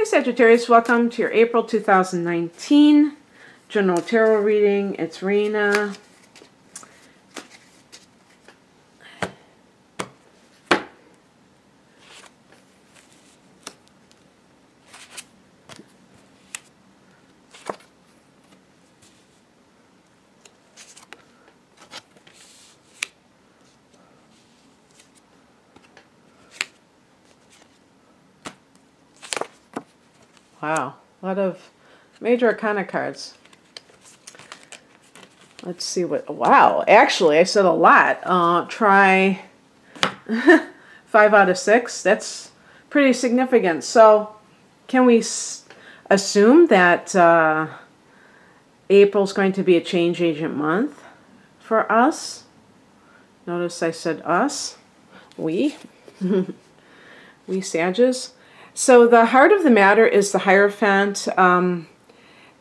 Hi Sagittarius, welcome to your April 2019 General Tarot reading. It's Rena. Wow, a lot of major arcana cards. Let's see what, wow, actually I said a lot. Try 5 out of 6. That's pretty significant. So can we assume that April's going to be a change agent month for us? Notice I said us. We. We Sages. So the heart of the matter is the Hierophant.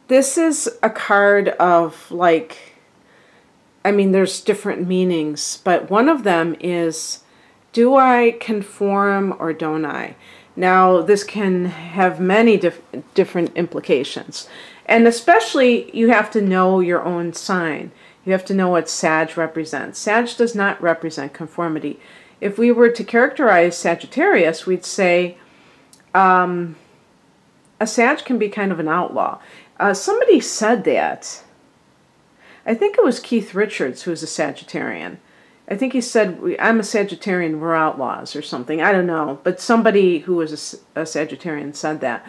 This is a card of, like, I mean, there's different meanings, but one of them is, do I conform or don't I? Now, this can have many different implications. And especially, you have to know your own sign. You have to know what Sag represents. Sag does not represent conformity. If we were to characterize Sagittarius, we'd say, a Sag can be kind of an outlaw. Somebody said that. I think it was Keith Richards, who was a Sagittarian. I think he said, I'm a Sagittarian, we're outlaws, or something. I don't know. But somebody who was a Sagittarian said that.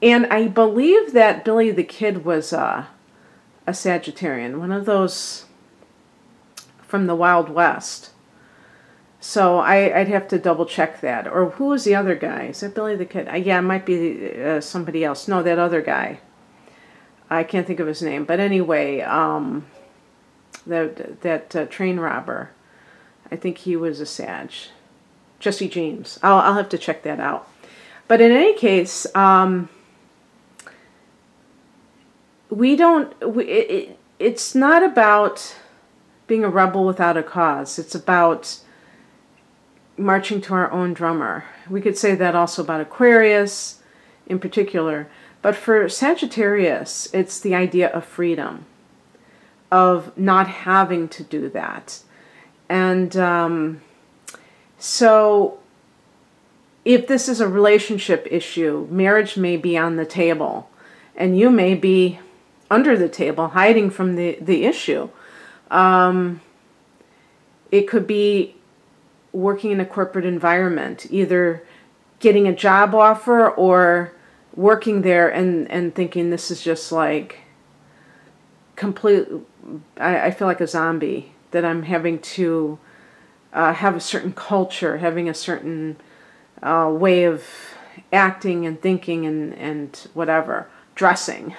And I believe that Billy the Kid was a Sagittarian, one of those from the Wild West. So I'd have to double check that. Or who was the other guy? Is that Billy the Kid? Yeah, it might be somebody else. No, that other guy. I can't think of his name. But anyway, that train robber. I think he was a Sag. Jesse James. I'll have to check that out. But in any case, it's not about being a rebel without a cause. It's about marching to our own drummer. We could say that also about Aquarius in particular. But for Sagittarius, it's the idea of freedom, of not having to do that. And so if this is a relationship issue, marriage may be on the table, and you may be under the table, hiding from the issue. It could be working in a corporate environment, either getting a job offer or working there and thinking this is just like complete, I feel like a zombie, that I'm having to have a certain culture, having a certain way of acting and thinking and whatever, dressing,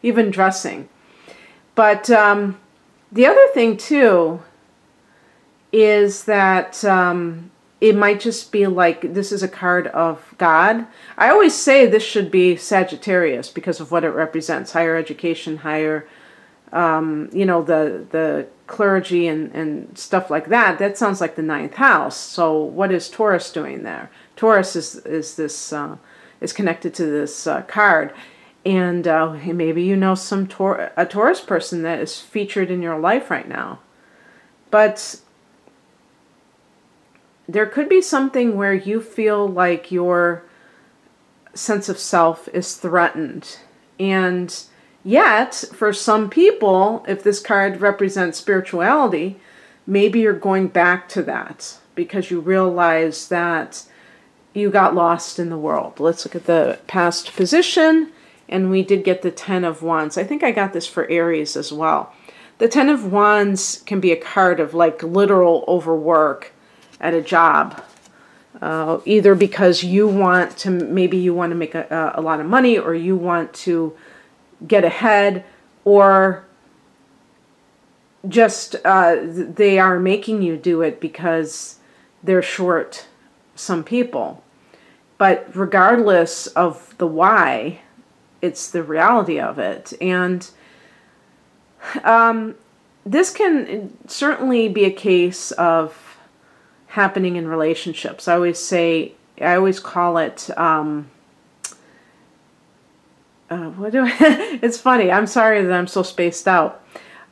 even dressing. But the other thing too is that it might just be like, this is a card of God. I always say this should be Sagittarius because of what it represents. Higher education, higher, you know, the clergy and stuff like that. That sounds like the 9th house. So what is Taurus doing there? Taurus is connected to this card. And maybe you know a Taurus person that is featured in your life right now. But there could be something where you feel like your sense of self is threatened. And yet, for some people, if this card represents spirituality, maybe you're going back to that because you realize that you got lost in the world. Let's look at the past position. And we did get the 10 of Wands. I think I got this for Aries as well. The 10 of Wands can be a card of like literal overwork at a job. Either because you want to, maybe you want to make a lot of money, or you want to get ahead, or just they are making you do it because they're short some people. But regardless of the why, it's the reality of it. And this can certainly be a case of happening in relationships. I always call it what do I, it's funny. I'm sorry that I'm so spaced out.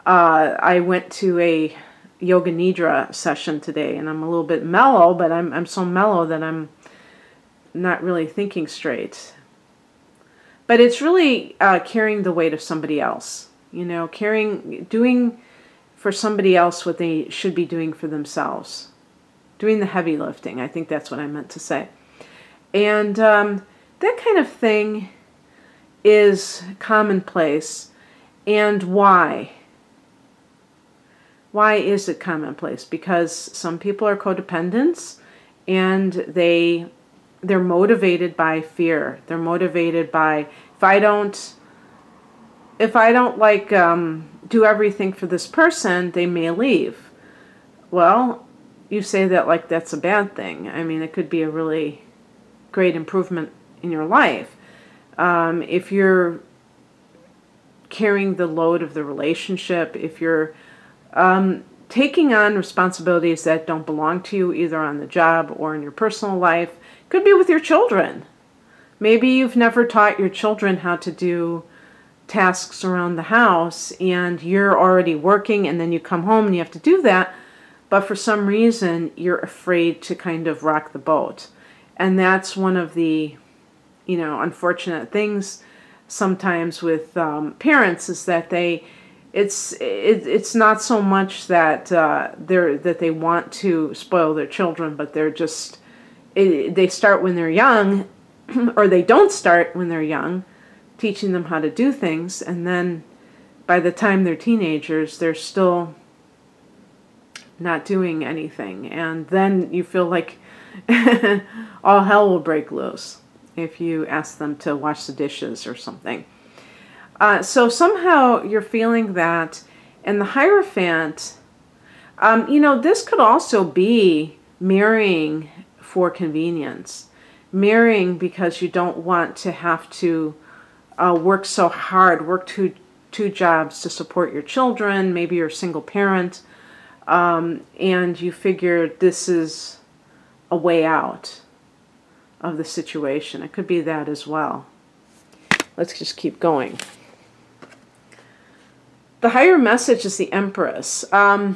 I went to a yoga nidra session today, and I'm a little bit mellow, but I'm so mellow that I'm not really thinking straight. But it's really carrying the weight of somebody else. You know, doing for somebody else what they should be doing for themselves. Doing the heavy lifting. I think that's what I meant to say. And that kind of thing is commonplace. And why? Why is it commonplace? Because some people are codependents, and they're motivated by fear. They're motivated by, if I don't like do everything for this person, they may leave. Well, you say that like that's a bad thing. I mean, it could be a really great improvement in your life. If you're carrying the load of the relationship, if you're taking on responsibilities that don't belong to you, either on the job or in your personal life, could be with your children. Maybe you've never taught your children how to do tasks around the house, and you're already working, and then you come home and you have to do that, but for some reason you're afraid to kind of rock the boat. And that's one of the, unfortunate things sometimes with parents, is that it's not so much that they want to spoil their children, but they start when they're young, or they don't start when they're young, teaching them how to do things, and then by the time they're teenagers, they're still not doing anything, and then you feel like all hell will break loose if you ask them to wash the dishes or something. So somehow you're feeling that, and the Hierophant, this could also be marrying for convenience. Marrying because you don't want to have to work so hard, work two jobs to support your children. Maybe you're a single parent, and you figure this is a way out of the situation. It could be that as well. Let's just keep going. The higher message is the Empress. I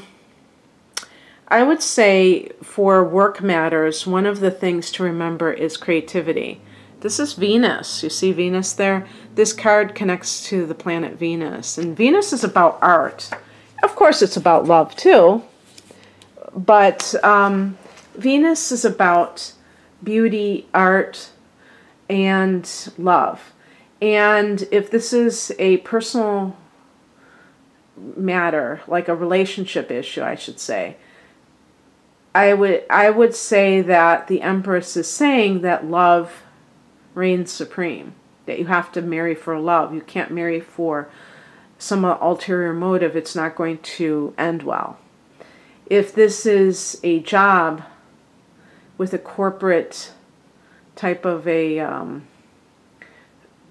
would say for work matters, one of the things to remember is creativity. This is Venus. You see Venus there? This card connects to the planet Venus. And Venus is about art. Of course, it's about love too. But Venus is about beauty, art, and love. And if this is a personal matter, like a relationship issue, I should say, I would say that the Empress is saying that love reigns supreme, that you have to marry for love. You can't marry for some ulterior motive. It's not going to end well. If this is a job with a corporate type of a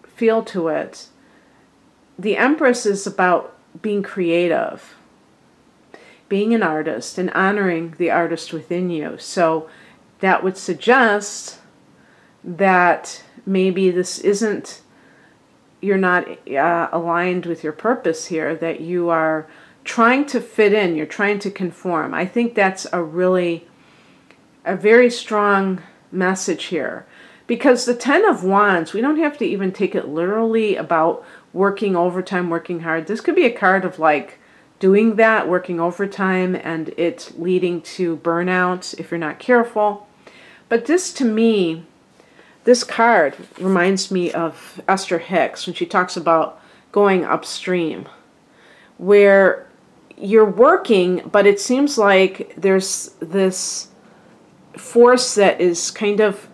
feel to it, the Empress is about being creative, being an artist, and honoring the artist within you. So that would suggest that maybe this isn't, you're not aligned with your purpose here, that you are trying to fit in, you're trying to conform. I think that's a very strong message here. Because the Ten of Wands, we don't have to even take it literally about working overtime, working hard. This could be a card of like doing that, working overtime, and it's leading to burnout if you're not careful. But this, to me, this card reminds me of Esther Hicks when she talks about going upstream, where you're working, but it seems like there's this force that is kind of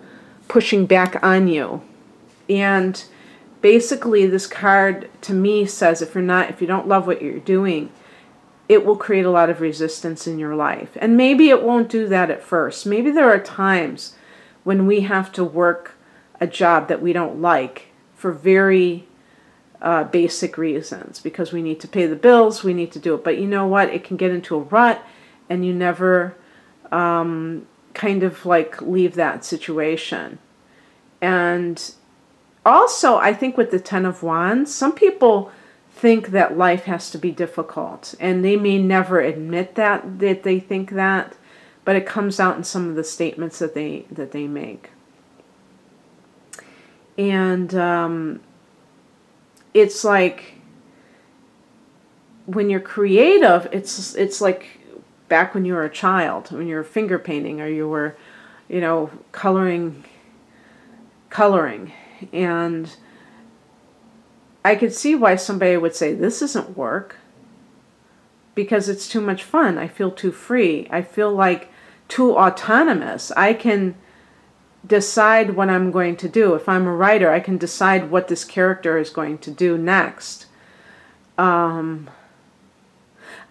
pushing back on you. And basically this card to me says if you don't love what you're doing, it will create a lot of resistance in your life. And maybe it won't do that at first. Maybe there are times when we have to work a job that we don't like for very basic reasons, because we need to pay the bills, we need to do it. But you know what? It can get into a rut, and you never kind of like leave that situation. And also, I think with the Ten of Wands, some people think that life has to be difficult, and they may never admit that they think that, but it comes out in some of the statements that they make. And it's like when you're creative, it's like back when you were a child, when you were finger painting, or you were, you know, coloring, and I could see why somebody would say, this isn't work, because it's too much fun. I feel too free. I feel like too autonomous. I can decide what I'm going to do. If I'm a writer, I can decide what this character is going to do next. I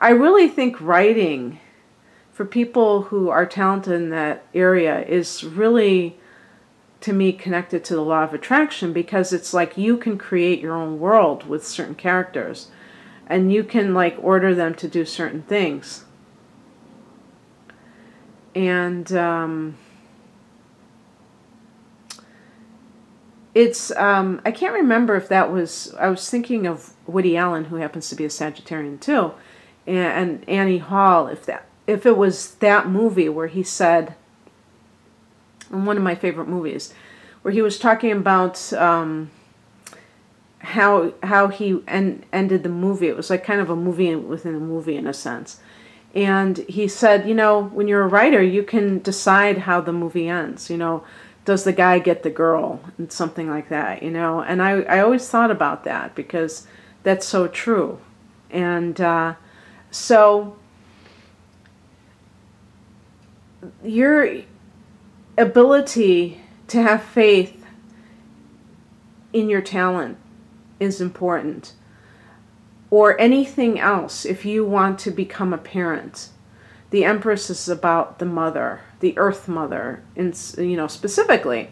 really think writing, for people who are talented in that area, is really, to me, connected to the law of attraction, because it's like you can create your own world with certain characters, and you can like order them to do certain things. And it's I can't remember if that was, I was thinking of Woody Allen, who happens to be a Sagittarian too, and Annie Hall, if it was that movie where he said, in one of my favorite movies, where he was talking about how he ended the movie. It was like kind of a movie within a movie in a sense. And he said, you know, when you're a writer, you can decide how the movie ends. You know, does the guy get the girl? And something like that, you know. And I always thought about that, because that's so true. And so your ability to have faith in your talent is important, or anything else. If you want to become a parent, the Empress is about the mother, the Earth Mother, you know, specifically.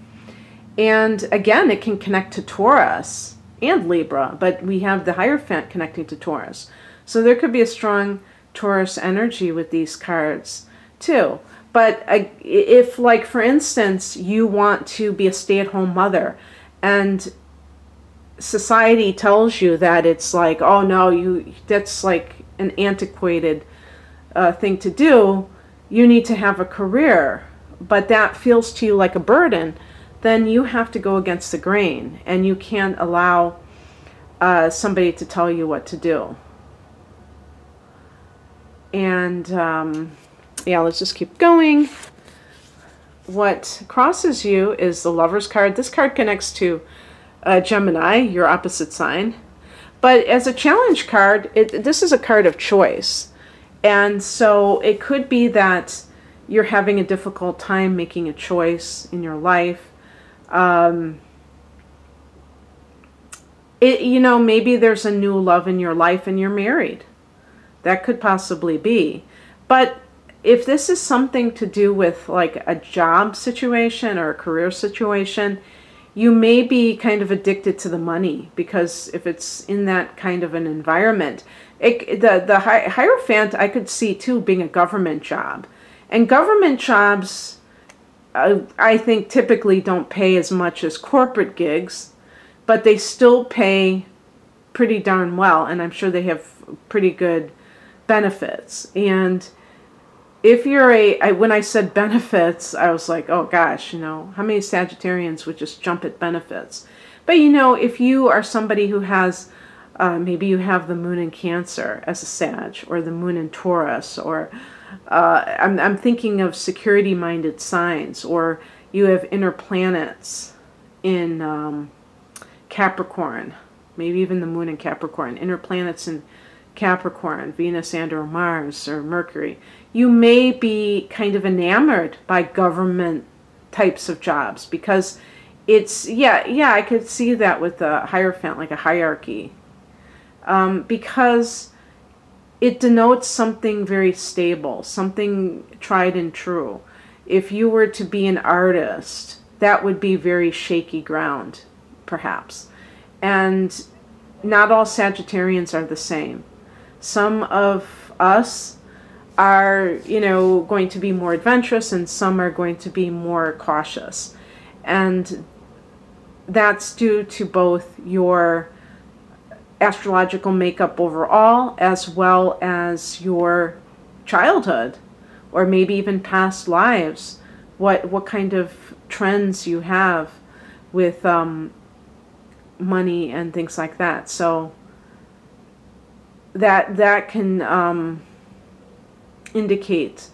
And again, it can connect to Taurus and Libra, but we have the Hierophant connecting to Taurus, so there could be a strong Taurus energy with these cards too. But if, like, for instance, you want to be a stay-at-home mother, and society tells you that it's like, oh no, that's like an antiquated thing to do, you need to have a career, but that feels to you like a burden, then you have to go against the grain, and you can't allow somebody to tell you what to do. And yeah, let's just keep going. What crosses you is the Lover's card. This card connects to Gemini, your opposite sign. But as a challenge card, this is a card of choice. And so it could be that you're having a difficult time making a choice in your life. You know, maybe there's a new love in your life and you're married. That could possibly be. But if this is something to do with like a job situation or a career situation, you may be kind of addicted to the money, because if it's in that kind of an environment, the Hierophant I could see too being a government job. And government jobs, I think, typically don't pay as much as corporate gigs, but they still pay pretty darn well, and I'm sure they have pretty good benefits. And if you're when I said benefits, I was like, oh gosh, you know, how many Sagittarians would just jump at benefits? But you know, if you are somebody who has, maybe you have the moon in Cancer as a Sag, or the moon in Taurus, or I'm thinking of security-minded signs, or you have inner planets in Capricorn, maybe even the moon in Capricorn, inner planets in Capricorn, Venus and or Mars or Mercury. You may be kind of enamored by government types of jobs, because it's, yeah, I could see that with the Hierophant, like a hierarchy, because it denotes something very stable, something tried and true. If you were to be an artist, that would be very shaky ground, perhaps. And not all Sagittarians are the same. Some of us are, you know, going to be more adventurous, and some are going to be more cautious. And that's due to both your astrological makeup overall, as well as your childhood, or maybe even past lives, what kind of trends you have with money and things like that. So that can indicate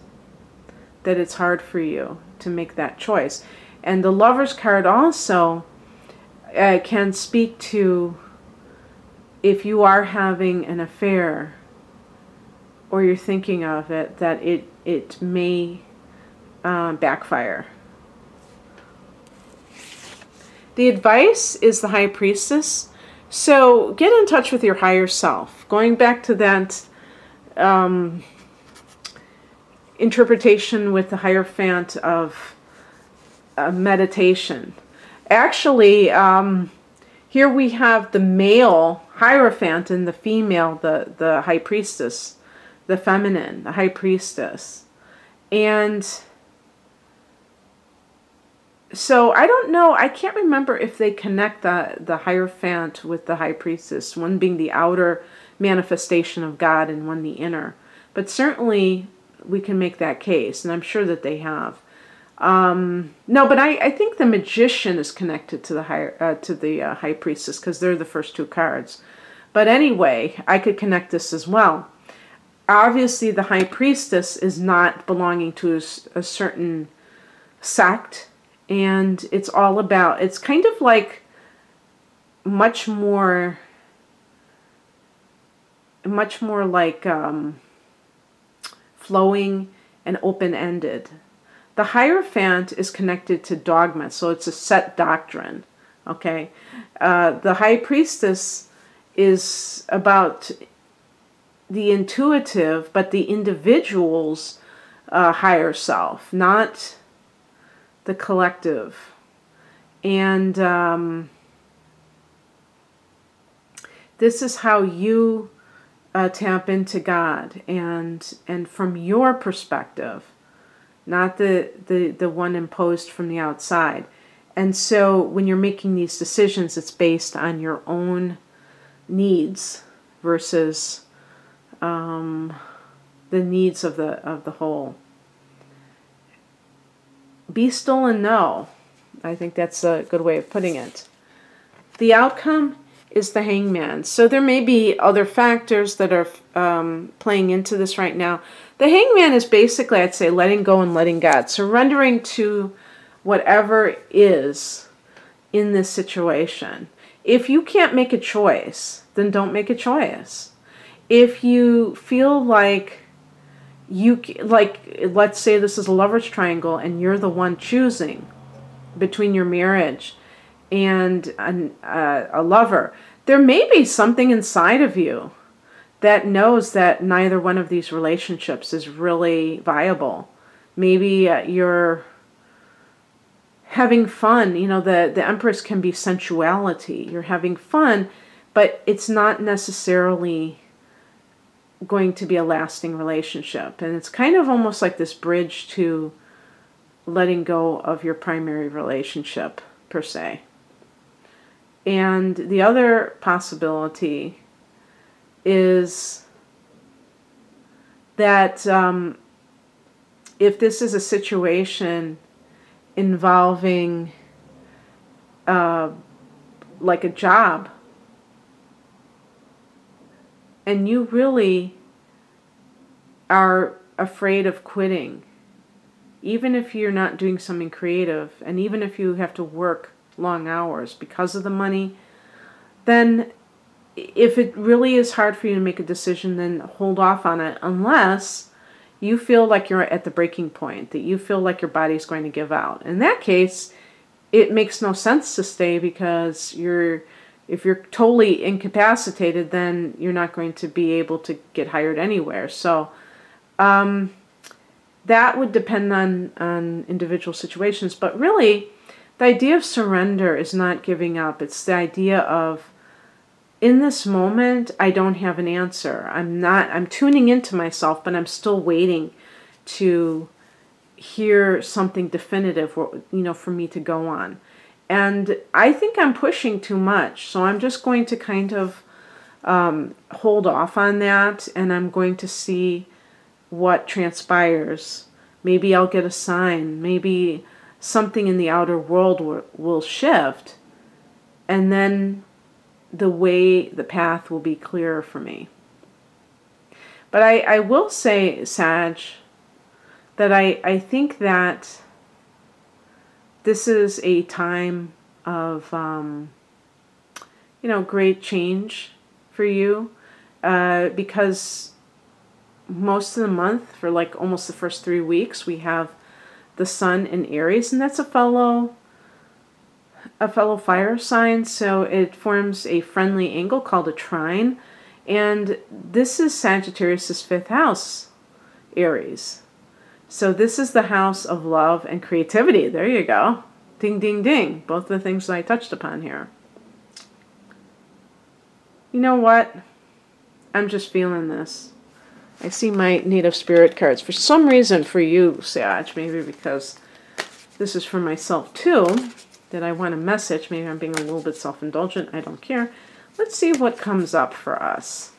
that it's hard for you to make that choice. And the Lover's card also can speak to if you are having an affair or you're thinking of it, that it may backfire. The advice is the High Priestess. So get in touch with your higher self. Going back to that interpretation with the Hierophant of meditation. Actually, here we have the male Hierophant and the female, the High Priestess, the feminine, the High Priestess. And so I don't know, I can't remember if they connect the Hierophant with the High Priestess, one being the outer manifestation of God and one the inner. But certainly we can make that case, and I'm sure that they have. No, but I think the Magician is connected to the High Priestess, because they're the first two cards. But anyway, I could connect this as well. Obviously, the High Priestess is not belonging to a certain sect, and it's all about, it's kind of like much more like flowing and open-ended. The Hierophant is connected to dogma, so it's a set doctrine, okay? The High Priestess is about the intuitive, but the individual's higher self, not the collective. And this is how you tap into God, and from your perspective, not the one imposed from the outside. And so when you're making these decisions, it's based on your own needs versus the needs of the whole. Be still and know. I think that's a good way of putting it. The outcome is the Hangman. So there may be other factors that are playing into this right now. The Hangman is basically, I'd say, letting go and letting God. Surrendering to whatever is in this situation. If you can't make a choice, then don't make a choice. If you feel like let's say this is a lover's triangle and you're the one choosing between your marriage and a lover, there may be something inside of you that knows that neither one of these relationships is really viable. Maybe you're having fun. You know, the Empress can be sensuality. You're having fun, but it's not necessarily going to be a lasting relationship. And it's kind of almost like this bridge to letting go of your primary relationship, per se. And the other possibility is that if this is a situation involving like a job, and you really are afraid of quitting, even if you're not doing something creative, and even if you have to work long hours because of the money, then if it really is hard for you to make a decision, then hold off on it unless you feel like you're at the breaking point, that you feel like your body's going to give out. In that case, it makes no sense to stay, because if you're totally incapacitated, then you're not going to be able to get hired anywhere. So that would depend on individual situations. But really, the idea of surrender is not giving up. It's the idea of, in this moment, I don't have an answer. I'm tuning into myself, but I'm still waiting to hear something definitive, for me to go on. And I think I'm pushing too much. So I'm just going to kind of hold off on that. And I'm going to see what transpires. Maybe I'll get a sign. Maybe something in the outer world will shift. And then the path will be clearer for me. But I will say, Sag, that I think that this is a time of, great change for you, because most of the month, for like almost the first 3 weeks, we have the sun in Aries, and that's a fellow fire sign, so it forms a friendly angle called a trine, and this is Sagittarius' 5th house, Aries. So this is the house of love and creativity. There you go. Ding, ding, ding. Both the things that I touched upon here. You know what? I'm just feeling this. I see my native spirit cards. For some reason, for you, Sag, maybe because this is for myself too, that I want a message. Maybe I'm being a little bit self-indulgent. I don't care. Let's see what comes up for us.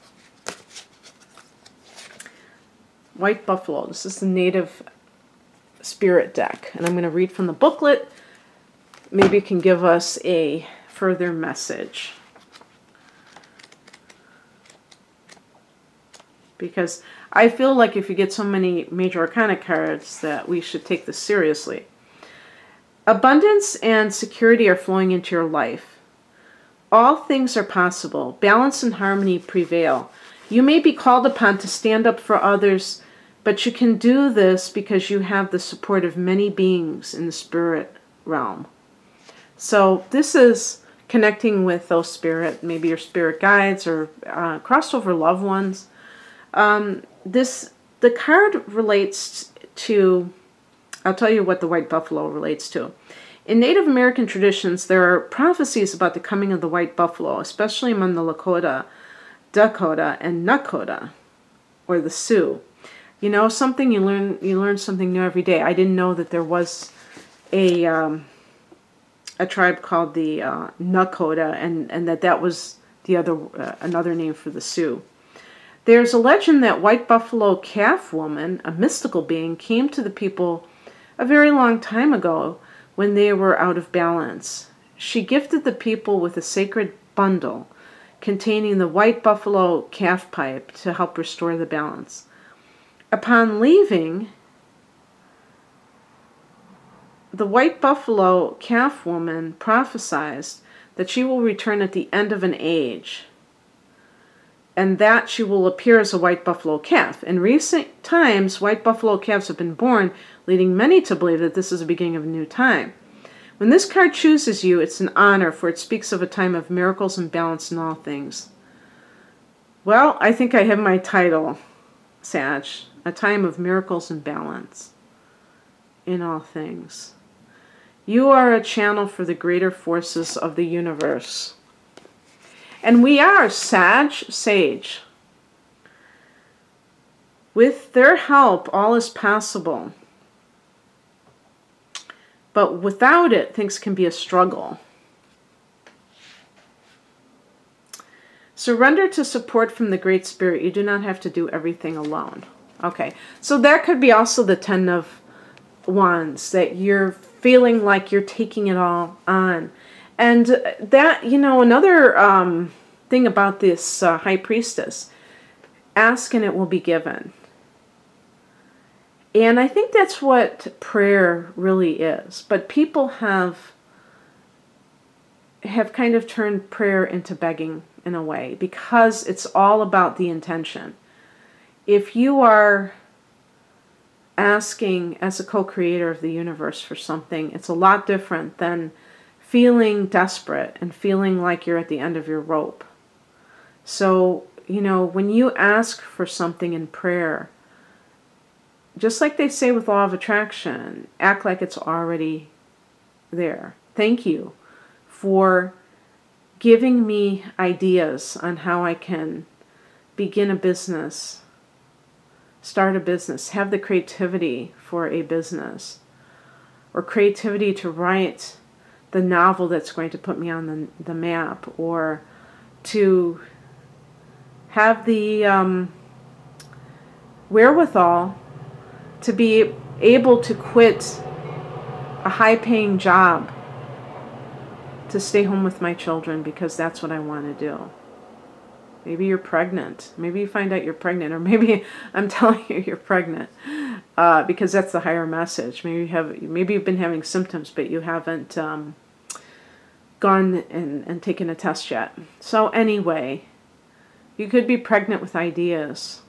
White Buffalo. This is the native spirit deck. And I'm going to read from the booklet. Maybe it can give us a further message. Because I feel like if you get so many major arcana cards that we should take this seriously. Abundance and security are flowing into your life. All things are possible. Balance and harmony prevail. You may be called upon to stand up for others, but you can do this because you have the support of many beings in the spirit realm. So this is connecting with those maybe your spirit guides or crossover loved ones. The card relates to, I'll tell you what the White Buffalo relates to. In Native American traditions, there are prophecies about the coming of the White Buffalo, especially among the Lakota, Dakota, and Nakota, or the Sioux. You know, something you learn something new every day. I didn't know that there was a tribe called the Nakota, and that was the other another name for the Sioux. There's a legend that White Buffalo Calf Woman, a mystical being, came to the people a very long time ago when they were out of balance. She gifted the people with a sacred bundle containing the White Buffalo Calf Pipe to help restore the balance. Upon leaving, the White Buffalo Calf Woman prophesied that she will return at the end of an age, and that she will appear as a white buffalo calf. In recent times, white buffalo calves have been born, leading many to believe that this is the beginning of a new time. When this card chooses you, it's an honor, for it speaks of a time of miracles and balance in all things. Well, I think I have my title, Sag. A time of miracles and balance in all things. You are a channel for the greater forces of the universe. And we are Sage. With their help, all is possible. But without it, things can be a struggle. Surrender to support from the Great Spirit. You do not have to do everything alone. Okay, so that could be also the 10 of Wands, that you're feeling like you're taking it all on. And that, you know, another thing about this High Priestess, ask and it will be given. And I think that's what prayer really is. But people have kind of turned prayer into begging in a way, because it's all about the intention. If you are asking as a co-creator of the universe for something, it's a lot different than feeling desperate and feeling like you're at the end of your rope. So, you know, when you ask for something in prayer, just like they say with law of attraction, act like it's already there. Thank you for giving me ideas on how I can begin a business, start a business, have the creativity for a business, or creativity to write the novel that's going to put me on the map, or to have the wherewithal to be able to quit a high-paying job to stay home with my children because that's what I want to do. Maybe you're pregnant. Maybe you find out you're pregnant, or maybe I'm telling you you're pregnant because that's the higher message. Maybe you've been having symptoms, but you haven't gone and taken a test yet. So anyway, you could be pregnant with ideas.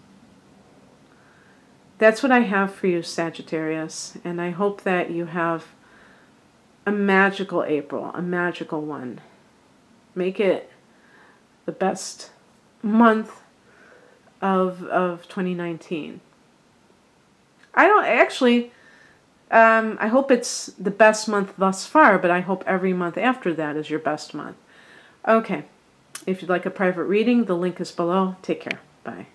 That's what I have for you, Sagittarius, and I hope that you have a magical April, a magical one. Make it the best month of 2019. I don't actually, I hope it's the best month thus far, but I hope every month after that is your best month. Okay, if you'd like a private reading, the link is below. Take care. Bye.